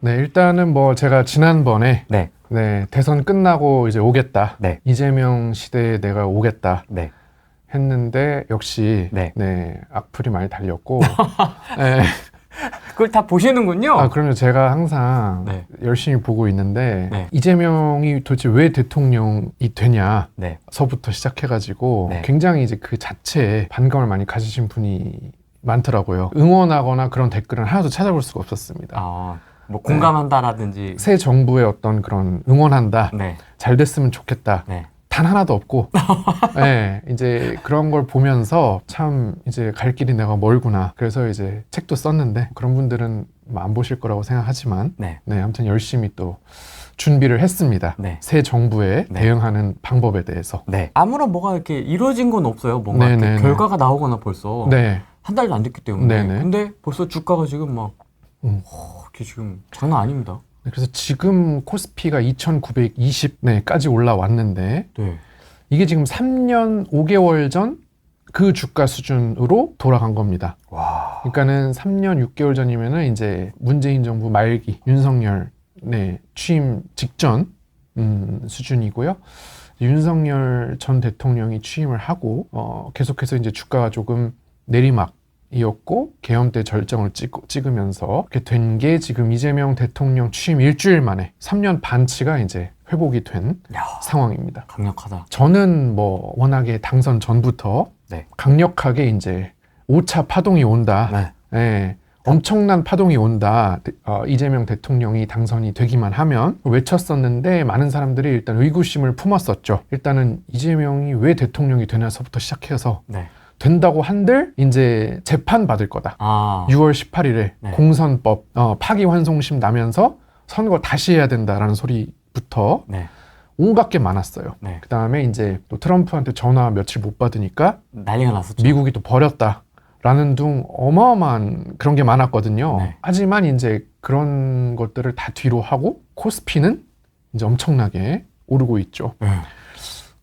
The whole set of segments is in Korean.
네, 일단은 뭐 제가 지난번에 네. 대선 끝나고 이제 오겠다. 네. 이재명 시대에 내가 오겠다. 네. 했는데 역시 네. 악플이 많이 달렸고 네. 그걸 다 보시는군요. 아, 그러면 제가 항상 네. 열심히 보고 있는데 네. 이재명이 도대체 왜 대통령이 되냐 네. 서부터 시작해가지고 네. 굉장히 이제 그 자체에 반감을 많이 가지신 분이 많더라고요. 응원하거나 그런 댓글은 하나도 찾아볼 수가 없었습니다. 뭐 공감한다라든지. 새 정부의 어떤 그런 응원한다, 네. 잘 됐으면 좋겠다, 네. 단 하나도 없고 네, 이제 그런 걸 보면서 참 이제 갈 길이 내가 멀구나. 그래서 이제 책도 썼는데 그런 분들은 안 보실 거라고 생각하지만 네. 아무튼 열심히 또 준비를 했습니다. 네. 새 정부에 네. 대응하는 방법에 대해서. 네. 아무런 뭐가 이렇게 이루어진 건 없어요. 뭔가 이렇게 네네네. 결과가 나오거나 벌써 네. 한 달도 안 됐기 때문에. 네네. 근데 벌써 주가가 지금 막 이게 지금 장난 아닙니다. 그래서 지금 코스피가 2920까지 올라왔는데 네. 이게 지금 3년 5개월 전 그 주가 수준으로 돌아간 겁니다. 와. 그러니까는 3년 6개월 전이면은 이제 문재인 정부 말기 윤석열 취임 직전 수준이고요. 윤석열 전 대통령이 취임을 하고 계속해서 이제 주가가 조금 내리막이었고 계엄 때 절정을 찍으면서 이렇게 된 게 지금 이재명 대통령 취임 일주일 만에 3년 반치가 이제 회복이 된 야, 상황입니다. 강력하다. 저는 뭐 워낙에 당선 전부터 네. 강력하게 이제 5차 파동이 온다. 네. 예, 엄청난 파동이 온다. 이재명 대통령이 당선이 되기만 하면 외쳤었는데 많은 사람들이 일단 의구심을 품었었죠. 일단은 이재명이 왜 대통령이 되나서부터 시작해서 네. 된다고 한들 이제 재판 받을 거다. 6월 18일에 네. 공선법 파기환송심 나면서 선거 다시 해야 된다라는 소리부터 네. 온갖 게 많았어요. 네. 그 다음에 이제 또 트럼프한테 전화 며칠 못 받으니까 난리가 났었죠. 미국이 또 버렸다라는 둥 어마어마한 그런 게 많았거든요. 네. 하지만 이제 그런 것들을 다 뒤로 하고 코스피는 이제 엄청나게 오르고 있죠.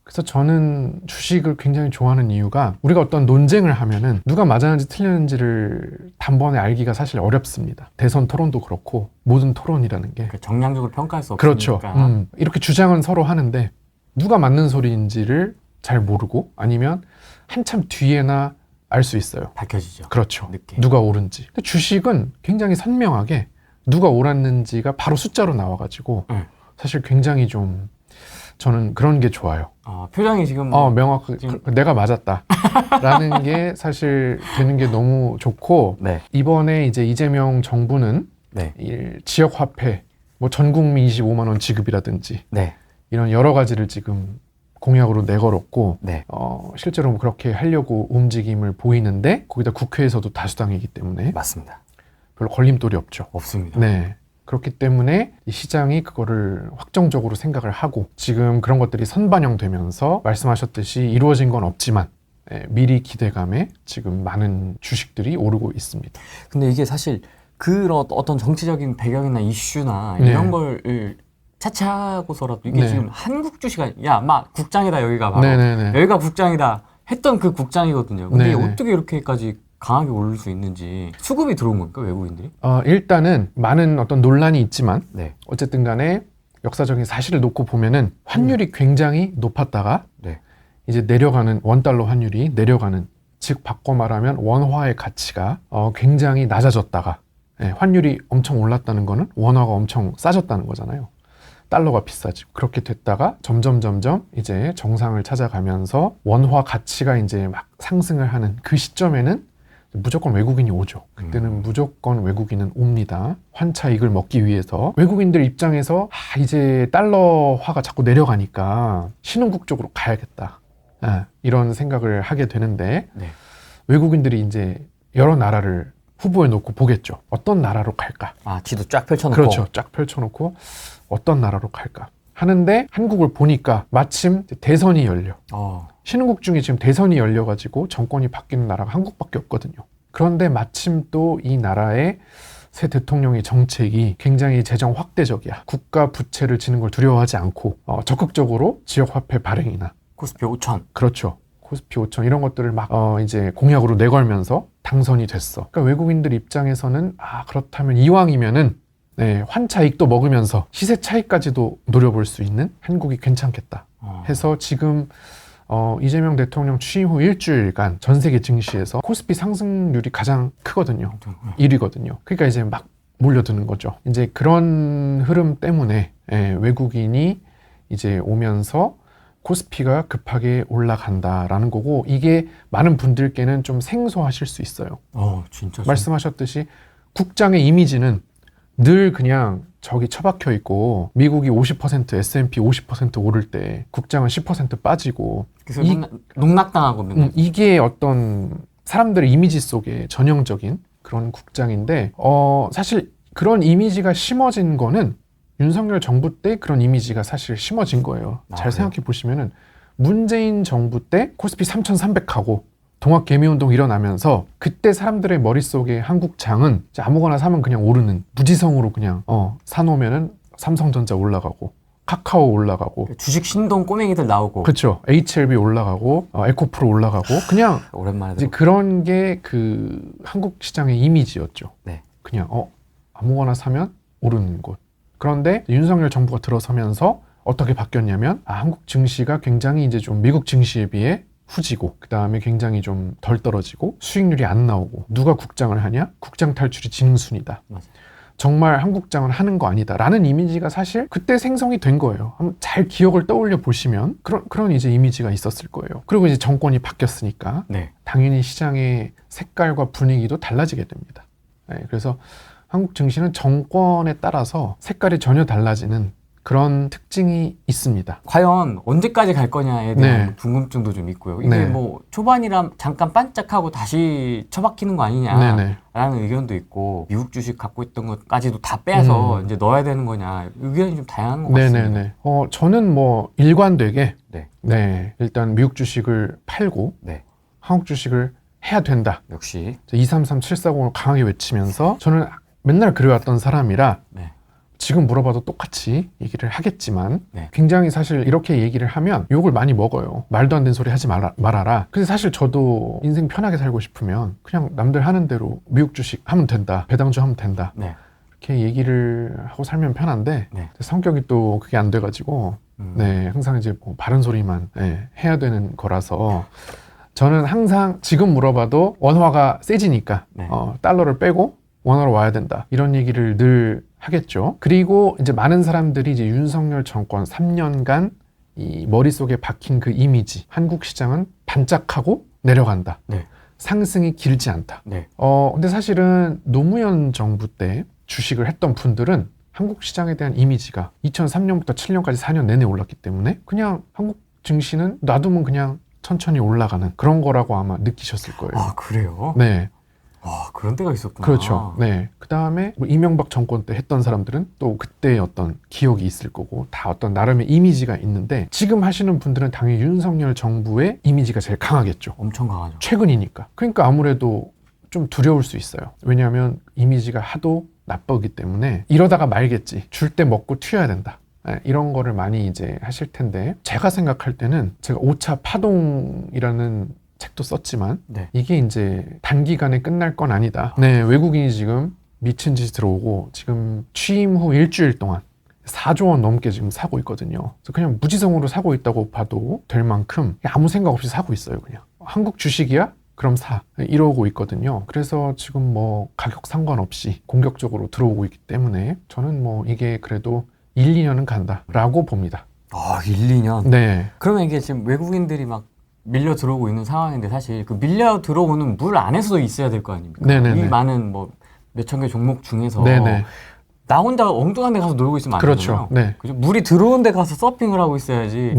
그래서 저는 주식을 굉장히 좋아하는 이유가 우리가 어떤 논쟁을 하면은 누가 맞았는지 틀렸는지를 단번에 알기가 사실 어렵습니다. 대선 토론도 그렇고 모든 토론이라는 게 정량적으로 평가할 수 그렇죠. 없으니까. 이렇게 주장은 서로 하는데 누가 맞는 소리인지를 잘 모르고 아니면 한참 뒤에나 알 수 있어요. 밝혀지죠. 그렇죠. 늦게. 누가 옳은지. 근데 주식은 굉장히 선명하게 누가 옳았는지가 바로 숫자로 나와가지고 사실 굉장히 좀 저는 그런 게 좋아요. 표정이 지금 명확하게 지금... 내가 맞았다라는 게 사실 되는 게 너무 좋고 네. 이번에 이제 이재명 정부는 네. 지역 화폐 뭐 전 국민 25만 원 지급이라든지 네. 이런 여러 가지를 지금 공약으로 내걸었고 네. 실제로 그렇게 하려고 움직임을 보이는데 거기다 국회에서도 다수당이기 때문에 맞습니다. 별로 걸림돌이 없죠. 없습니다. 네. 그렇기 때문에 이 시장이 그거를 확정적으로 생각을 하고 지금 그런 것들이 선반영되면서 말씀하셨듯이 이루어진 건 없지만 미리 기대감에 지금 많은 주식들이 오르고 있습니다. 근데 이게 사실 그런 어떤 정치적인 배경이나 이슈나 이런 걸 차치하고서라도 이게 지금 한국 주식이 막 국장이다 여기가 바로 여기가 국장이다 했던 그 국장이거든요. 근데 어떻게 이렇게까지 강하게 오를 수 있는지 수급이 들어온 겁니까 외국인들이? 일단은 많은 어떤 논란이 있지만 어쨌든 간에 역사적인 사실을 놓고 보면은 환율이 굉장히 높았다가 이제 내려가는 원달러 환율이 내려가는 즉 바꿔 말하면 원화의 가치가 굉장히 낮아졌다가 환율이 엄청 올랐다는 거는 원화가 엄청 싸졌다는 거잖아요. 달러가 비싸지고 그렇게 됐다가 점점 이제 정상을 찾아가면서 원화 가치가 이제 막 상승을 하는 그 시점에는 무조건 외국인이 오죠. 그때는 무조건 외국인은 옵니다. 환차익을 먹기 위해서. 외국인들 입장에서 이제 달러화가 자꾸 내려가니까 신흥국 쪽으로 가야겠다. 이런 생각을 하게 되는데 외국인들이 이제 여러 나라를 후보에 놓고 보겠죠. 어떤 나라로 갈까? 지도 쫙 펼쳐놓고. 그렇죠. 쫙 펼쳐놓고 어떤 나라로 갈까? 하는데 한국을 보니까 마침 대선이 열려. 신흥국 중에 지금 대선이 열려가지고 정권이 바뀌는 나라가 한국밖에 없거든요. 그런데 마침 또 이 나라의 새 대통령의 정책이 굉장히 재정 확대적이야. 국가 부채를 지는 걸 두려워하지 않고 적극적으로 지역화폐 발행이나 코스피 5천. 그렇죠. 코스피 5천 이런 것들을 막 이제 공약으로 내걸면서 당선이 됐어. 그러니까 외국인들 입장에서는 그렇다면 이왕이면은 네, 환차익도 먹으면서 시세 차익까지도 노려볼 수 있는 한국이 괜찮겠다 해서 지금 이재명 대통령 취임 후 일주일간 전 세계 증시에서 코스피 상승률이 가장 크거든요. 1위거든요. 그러니까 이제 막 몰려드는 거죠. 이제 그런 흐름 때문에 외국인이 이제 오면서 코스피가 급하게 올라간다라는 거고, 이게 많은 분들께는 좀 생소하실 수 있어요. 진짜. 말씀하셨듯이 국장의 이미지는 늘 그냥 저기 처박혀 있고, 미국이 50% S&P 50% 오를 때 국장은 10% 빠지고, 그래서 농락당하고 이게 어떤 사람들의 이미지 속에 전형적인 그런 국장인데, 사실 그런 이미지가 심어진 거는 윤석열 정부 때 그런 이미지가 사실 심어진 거예요. 잘 생각해 보시면은 문재인 정부 때 코스피 3,300하고 동학개미운동 일어나면서 그때 사람들의 머릿속에 한국장은 아무거나 사면 그냥 오르는, 무지성으로 그냥 사놓으면은 삼성전자 올라가고 카카오 올라가고 주식 신동 꼬맹이들 나오고, 그렇죠. HLB 올라가고 에코프로 올라가고, 그냥 오랜만에 이제 그런 게 그 한국 시장의 이미지였죠. 네. 그냥 아무거나 사면 오르는 곳. 그런데 윤석열 정부가 들어서면서 어떻게 바뀌었냐면, 한국 증시가 굉장히 이제 좀 미국 증시에 비해 후지고, 그 다음에 굉장히 좀 덜 떨어지고 수익률이 안 나오고, 누가 국장을 하냐? 국장 탈출이 지능순이다. 맞아요. 정말 한국장을 하는 거 아니다 라는 이미지가 사실 그때 생성이 된 거예요. 한번 잘 기억을 떠올려 보시면 그런 이제 이미지가 있었을 거예요. 그리고 이제 정권이 바뀌었으니까 당연히 시장의 색깔과 분위기도 달라지게 됩니다. 그래서 한국 증시는 정권에 따라서 색깔이 전혀 달라지는 그런 특징이 있습니다. 과연 언제까지 갈 거냐에 대한 궁금증도 좀 있고요. 이게 뭐 초반이라 잠깐 반짝하고 다시 처박히는 거 아니냐라는 의견도 있고, 미국 주식 갖고 있던 것까지도 다 빼서 이제 넣어야 되는 거냐, 의견이 좀 다양한 것 같습니다. 저는 뭐 일관되게 일단 미국 주식을 팔고 한국 주식을 해야 된다. 역시 233, 740을 강하게 외치면서, 저는 맨날 그래왔던 사람이라 지금 물어봐도 똑같이 얘기를 하겠지만, 굉장히 사실 이렇게 얘기를 하면 욕을 많이 먹어요. 말도 안 되는 소리 하지 말아라. 근데 사실 저도 인생 편하게 살고 싶으면 그냥 남들 하는 대로 미국 주식 하면 된다, 배당주 하면 된다, 이렇게 얘기를 하고 살면 편한데 성격이 또 그게 안 돼가지고 항상 이제 뭐 바른 소리만 해야 되는 거라서, 저는 항상 지금 물어봐도 원화가 세지니까 달러를 빼고 원화로 와야 된다, 이런 얘기를 늘 하겠죠. 그리고 이제 많은 사람들이 이제 윤석열 정권 3년간 이 머릿속에 박힌 그 이미지, 한국 시장은 반짝하고 내려간다, 상승이 길지 않다. 근데 사실은 노무현 정부 때 주식을 했던 분들은 한국 시장에 대한 이미지가 2003년부터 7년까지 4년 내내 올랐기 때문에 그냥 한국 증시는 놔두면 그냥 천천히 올라가는 그런 거라고 아마 느끼셨을 거예요. 아, 그래요? 그런 때가 있었구나. 그렇죠. 그 다음에 뭐 이명박 정권 때 했던 사람들은 또 그때의 어떤 기억이 있을 거고, 다 어떤 나름의 이미지가 있는데, 지금 하시는 분들은 당연히 윤석열 정부의 이미지가 제일 강하겠죠. 엄청 강하죠. 최근이니까. 그러니까 아무래도 좀 두려울 수 있어요. 왜냐하면 이미지가 하도 나쁘기 때문에 이러다가 말겠지, 줄 때 먹고 튀어야 된다, 이런 거를 많이 이제 하실 텐데, 제가 생각할 때는 제가 5차 파동이라는 책도 썼지만 이게 이제 단기간에 끝날 건 아니다. 외국인이 지금 미친 듯이 들어오고 지금 취임 후 일주일 동안 4조 원 넘게 지금 사고 있거든요. 그래서 그냥 무지성으로 사고 있다고 봐도 될 만큼 아무 생각 없이 사고 있어요. 그냥 한국 주식이야? 그럼 사, 이러고 있거든요. 그래서 지금 뭐 가격 상관없이 공격적으로 들어오고 있기 때문에 저는 뭐 이게 그래도 1, 2년은 간다라고 봅니다. 1, 2년? 그러면 이게 지금 외국인들이 막 밀려 들어오고 있는 상황인데, 사실 그 밀려 들어오는 물 안에서도 있어야 될 거 아닙니까? 이 많은 뭐 몇천 개 종목 중에서 나 혼자 엉뚱한 데 가서 놀고 있으면 안 되잖아요. 그죠? 물이 들어온 데 가서 서핑을 하고 있어야지.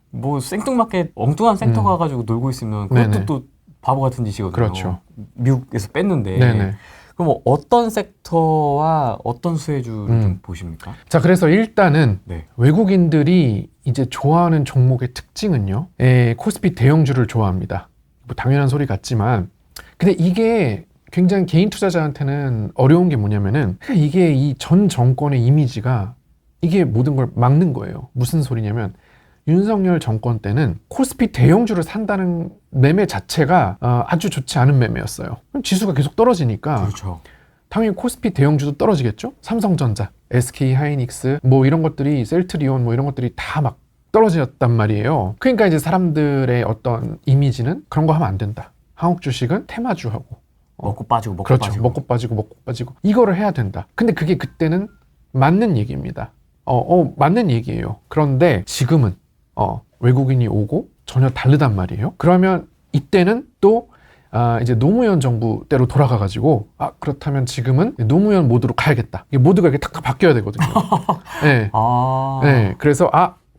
뭐 생뚱맞게 엉뚱한 섹터 가가지고 놀고 있으면 그것도 또 바보 같은 짓이거든요. 미국에서 뺐는데. 그럼 뭐 어떤 섹터와 어떤 수혜주를 좀 보십니까? 자, 그래서 일단은 외국인들이 이제 좋아하는 종목의 특징은요, 코스피 대형주를 좋아합니다. 뭐 당연한 소리 같지만, 근데 이게 굉장히 개인 투자자한테는 어려운 게 뭐냐면은, 이게 이 전 정권의 이미지가 이게 모든 걸 막는 거예요. 무슨 소리냐면, 윤석열 정권 때는 코스피 대형주를 산다는 매매 자체가 아주 좋지 않은 매매였어요. 지수가 계속 떨어지니까 당연히 코스피 대형주도 떨어지겠죠. 삼성전자, SK 하이닉스 뭐 이런 것들이, 셀트리온 뭐 이런 것들이 다 막 떨어졌단 말이에요. 그러니까 이제 사람들의 어떤 이미지는 그런 거 하면 안 된다. 한국 주식은 테마주하고 먹고 빠지고 먹고 그렇죠. 빠지고 먹고 빠지고 먹고 빠지고 이거를 해야 된다. 근데 그게 그때는 맞는 얘기입니다. 맞는 얘기예요. 그런데 지금은 외국인이 오고 전혀 다르단 말이에요. 그러면 이때는 또 이제 노무현 정부 때로 돌아가가지고 그렇다면 지금은 노무현 모드로 가야겠다. 이게 모드가 이렇게 탁탁 바뀌어야 되거든요. 네. 네. 그래서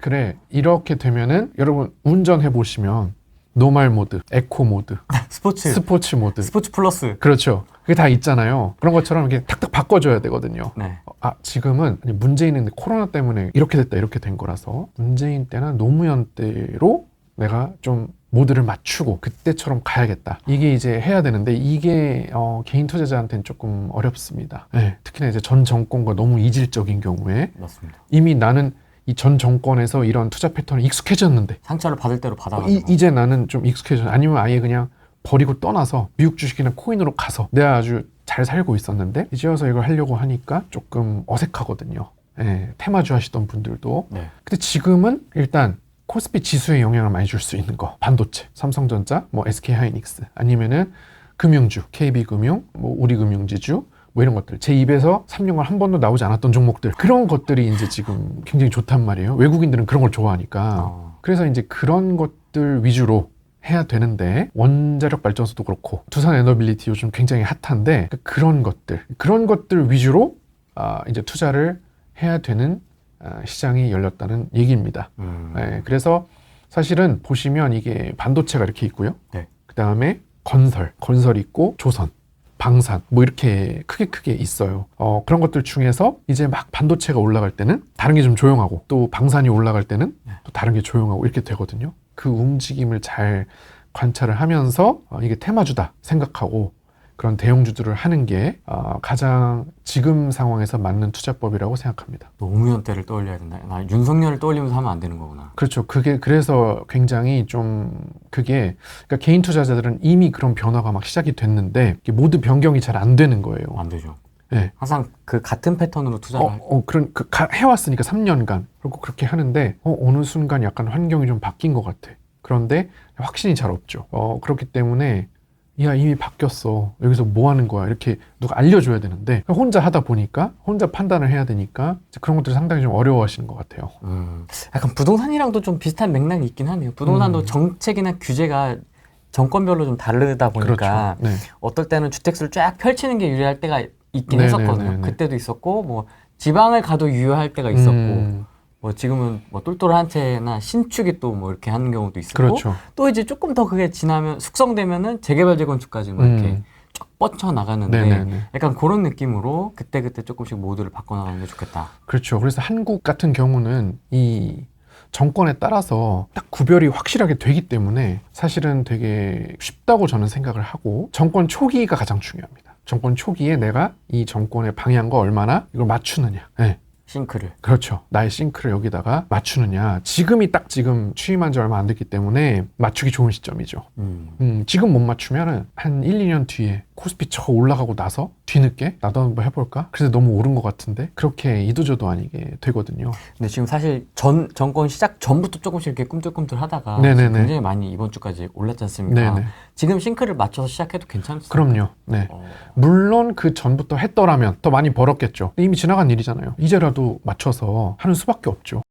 그래 이렇게 되면은 여러분 운전해 보시면 노말 모드, 에코 모드, 스포츠 모드, 스포츠 플러스. 그렇죠. 그게 다 있잖아요. 그런 것처럼 이렇게 탁탁 바꿔줘야 되거든요. 네. 지금은 문재인은 코로나 때문에 이렇게 됐다 이렇게 된 거라서 문재인 때나 노무현 때로 내가 좀 모드를 맞추고 그때처럼 가야겠다. 이게 이제 해야 되는데 이게 개인 투자자한테는 조금 어렵습니다. 네, 특히나 이제 전 정권과 너무 이질적인 경우에 맞습니다. 이미 나는 이 전 정권에서 이런 투자 패턴이 익숙해졌는데 상처를 받을 대로 받아가지고 이제 나는 좀 익숙해졌 아니면 아예 그냥 버리고 떠나서 미국 주식이나 코인으로 가서 내가 아주 잘 살고 있었는데 이제 와서 이걸 하려고 하니까 조금 어색하거든요. 네, 테마주 하시던 분들도. 네. 근데 지금은 일단 코스피 지수에 영향을 많이 줄 수 있는 거, 반도체, 삼성전자, 뭐 SK 하이닉스, 아니면은 금융주, KB금융, 뭐 우리금융지주, 뭐 이런 것들, 제 입에서 3년간 한 번도 나오지 않았던 종목들, 그런 것들이 이제 지금 굉장히 좋단 말이에요. 외국인들은 그런 걸 좋아하니까. 그래서 이제 그런 것들 위주로 해야 되는데, 원자력 발전소도 그렇고 두산 에너빌리티 요즘 굉장히 핫한데, 그런 것들 위주로 이제 투자를 해야 되는 시장이 열렸다는 얘기입니다. 네, 그래서 사실은 보시면 이게 반도체가 이렇게 있고요. 네. 그 다음에 건설 있고, 조선, 방산 뭐 이렇게 크게 있어요. 그런 것들 중에서 이제 막 반도체가 올라갈 때는 다른 게 좀 조용하고, 또 방산이 올라갈 때는 또 다른 게 조용하고 이렇게 되거든요. 그 움직임을 잘 관찰을 하면서 이게 테마주다 생각하고 그런 대형주들을 하는 게 가장 지금 상황에서 맞는 투자법이라고 생각합니다. 노무현 때를 떠올려야 된다. 나 윤석열을 떠올리면서 하면 안 되는 거구나. 그렇죠. 그래서 굉장히 좀 그러니까 개인 투자자들은 이미 그런 변화가 막 시작이 됐는데 모두 변경이 잘 안 되는 거예요. 안 되죠. 네. 항상 그 같은 패턴으로 투자를 해왔으니까 3년간. 그리고 그렇게 하는데 어느 순간 약간 환경이 좀 바뀐 것 같아. 그런데 확신이 잘 없죠. 그렇기 때문에 야, 이미 바뀌었어. 여기서 뭐 하는 거야? 이렇게 누가 알려줘야 되는데 혼자 하다 보니까 혼자 판단을 해야 되니까 그런 것들이 상당히 좀 어려워하시는 것 같아요. 약간 부동산이랑도 좀 비슷한 맥락이 있긴 하네요. 부동산도 정책이나 규제가 정권별로 좀 다르다 보니까 그렇죠. 네. 어떨 때는 주택수를 쫙 펼치는 게 유리할 때가 있긴 네, 했었거든요. 네, 네, 네. 그때도 있었고 뭐 지방을 가도 유효할 때가 있었고 뭐 지금은 뭐 똘똘한 채나 신축이 또 뭐 이렇게 하는 경우도 있었고 그렇죠. 또 이제 조금 더 그게 지나면 숙성되면은 재개발 재건축까지 뭐 이렇게 쫙 뻗쳐 나가는데 네네네. 약간 그런 느낌으로 그때그때 조금씩 모드를 바꿔나가는 게 좋겠다. 그렇죠. 그래서 한국 같은 경우는 이 정권에 따라서 딱 구별이 확실하게 되기 때문에 사실은 되게 쉽다고 저는 생각을 하고, 정권 초기가 가장 중요합니다. 정권 초기에 내가 이 정권의 방향과 얼마나 이걸 맞추느냐. 네. 싱크를. 그렇죠. 나의 싱크를 여기다가 맞추느냐. 지금이 딱 지금 취임한 지 얼마 안 됐기 때문에 맞추기 좋은 시점이죠. 지금 못 맞추면 한 1, 2년 뒤에 코스피 쳐 올라가고 나서 뒤늦게 나도 한번 해볼까? 그래서 너무 오른 것 같은데 그렇게 이도저도 아니게 되거든요. 근데 지금 사실 정권 시작 전부터 조금씩 이렇게 꿈틀꿈틀 하다가 네네네. 굉장히 많이 이번 주까지 올랐지 않습니까? 네네. 지금 싱크를 맞춰서 시작해도 괜찮습니다. 그럼요. 네. 물론 그 전부터 했더라면 더 많이 벌었겠죠. 이미 지나간 일이잖아요. 이제라도 맞춰서 하는 수밖에 없죠.